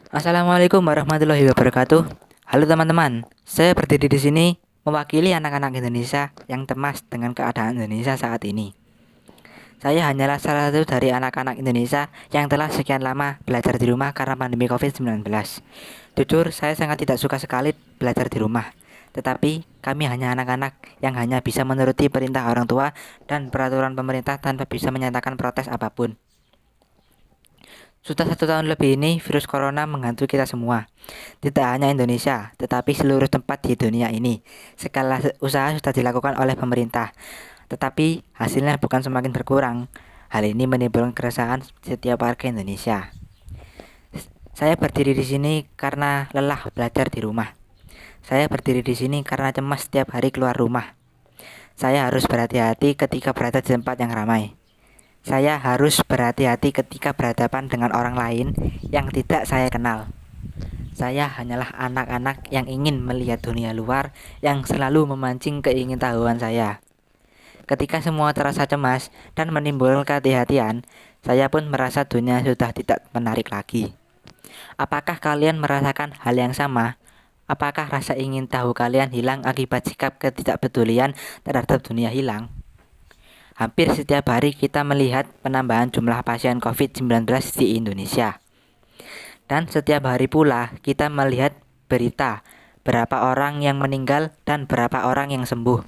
Assalamualaikum warahmatullahi wabarakatuh. Halo teman-teman, saya berdiri di sini mewakili anak-anak Indonesia yang cemas dengan keadaan Indonesia saat ini. Saya hanyalah salah satu dari anak-anak Indonesia yang telah sekian lama belajar di rumah karena pandemi COVID-19. Jujur, saya sangat tidak suka sekali belajar di rumah. Tetapi, kami hanya anak-anak yang hanya bisa menuruti perintah orang tua dan peraturan pemerintah tanpa bisa menyatakan protes apapun. Sudah 1 tahun lebih ini, virus corona menghantui kita semua. Tidak hanya Indonesia, tetapi seluruh tempat di dunia ini. Segala usaha sudah dilakukan oleh pemerintah, tetapi hasilnya bukan semakin berkurang. Hal ini menimbulkan keresahan setiap warga Indonesia. Saya berdiri di sini karena lelah belajar di rumah. Saya berdiri di sini karena cemas setiap hari keluar rumah. Saya harus berhati-hati ketika berada di tempat yang ramai. Saya harus berhati-hati ketika berhadapan dengan orang lain yang tidak saya kenal. Saya hanyalah anak-anak yang ingin melihat dunia luar yang selalu memancing keingintahuan saya. Ketika semua terasa cemas dan menimbulkan kehati-hatian, saya pun merasa dunia sudah tidak menarik lagi. Apakah kalian merasakan hal yang sama? Apakah rasa ingin tahu kalian hilang akibat sikap ketidakpedulian terhadap dunia hilang? Hampir setiap hari kita melihat penambahan jumlah pasien COVID-19 di Indonesia. Dan setiap hari pula kita melihat berita berapa orang yang meninggal dan berapa orang yang sembuh.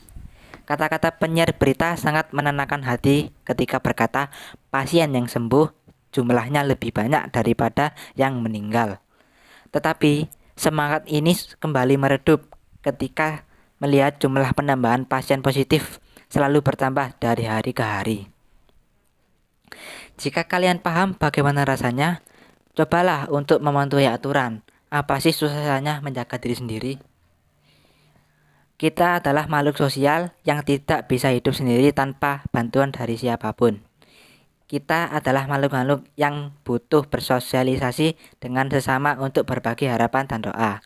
Kata-kata penyiar berita sangat menenangkan hati ketika berkata pasien yang sembuh jumlahnya lebih banyak daripada yang meninggal. Tetapi semangat ini kembali meredup ketika melihat jumlah penambahan pasien positif selalu bertambah dari hari ke hari. Jika kalian paham bagaimana rasanya, cobalah untuk mematuhi aturan. Apa sih susahnya menjaga diri sendiri? Kita adalah makhluk sosial yang tidak bisa hidup sendiri tanpa bantuan dari siapapun. Kita adalah makhluk-makhluk yang butuh bersosialisasi dengan sesama untuk berbagi harapan dan doa.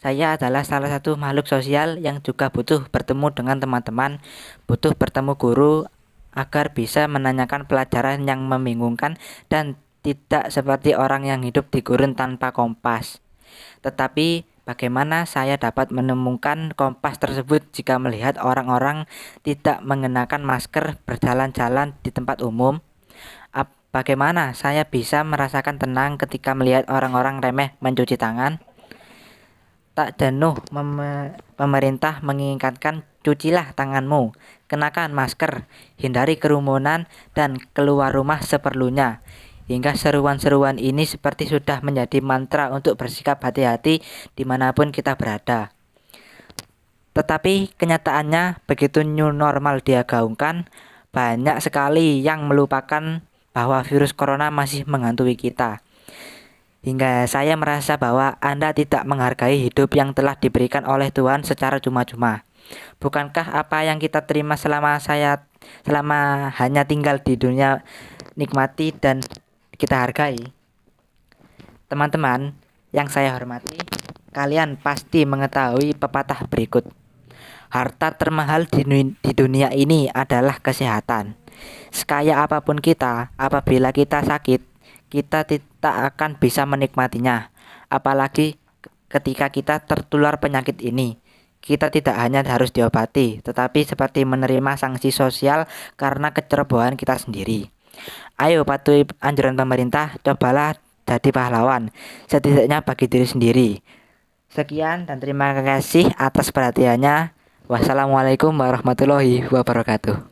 Saya adalah salah satu makhluk sosial yang juga butuh bertemu dengan teman-teman, butuh bertemu guru agar bisa menanyakan pelajaran yang membingungkan dan tidak seperti orang yang hidup di gurun tanpa kompas. Tetapi bagaimana saya dapat menemukan kompas tersebut jika melihat orang-orang tidak mengenakan masker berjalan-jalan di tempat umum? Bagaimana saya bisa merasakan tenang ketika melihat orang-orang remeh mencuci tangan? Tak jenuh pemerintah mengingatkan cucilah tanganmu, kenakan masker, hindari kerumunan, dan keluar rumah seperlunya. Hingga seruan-seruan ini seperti sudah menjadi mantra untuk bersikap hati-hati dimanapun kita berada. Tetapi kenyataannya begitu new normal dia gaungkan, banyak sekali yang melupakan bahwa virus corona masih menghantui kita. Hingga saya merasa bahwa Anda tidak menghargai hidup yang telah diberikan oleh Tuhan secara cuma-cuma. Bukankah apa yang kita terima selama hanya tinggal di dunia nikmati dan kita hargai? Teman-teman yang saya hormati, kalian pasti mengetahui pepatah berikut. Harta termahal di dunia ini adalah kesehatan. Sekaya apapun kita, apabila kita sakit, kita tidak akan bisa menikmatinya. Apalagi ketika kita tertular penyakit ini, kita tidak hanya harus diobati, tetapi seperti menerima sanksi sosial karena kecerobohan kita sendiri. Ayo patuhi anjuran pemerintah, cobalah jadi pahlawan, setidaknya bagi diri sendiri. Sekian dan terima kasih atas perhatiannya. Wassalamualaikum warahmatullahi wabarakatuh.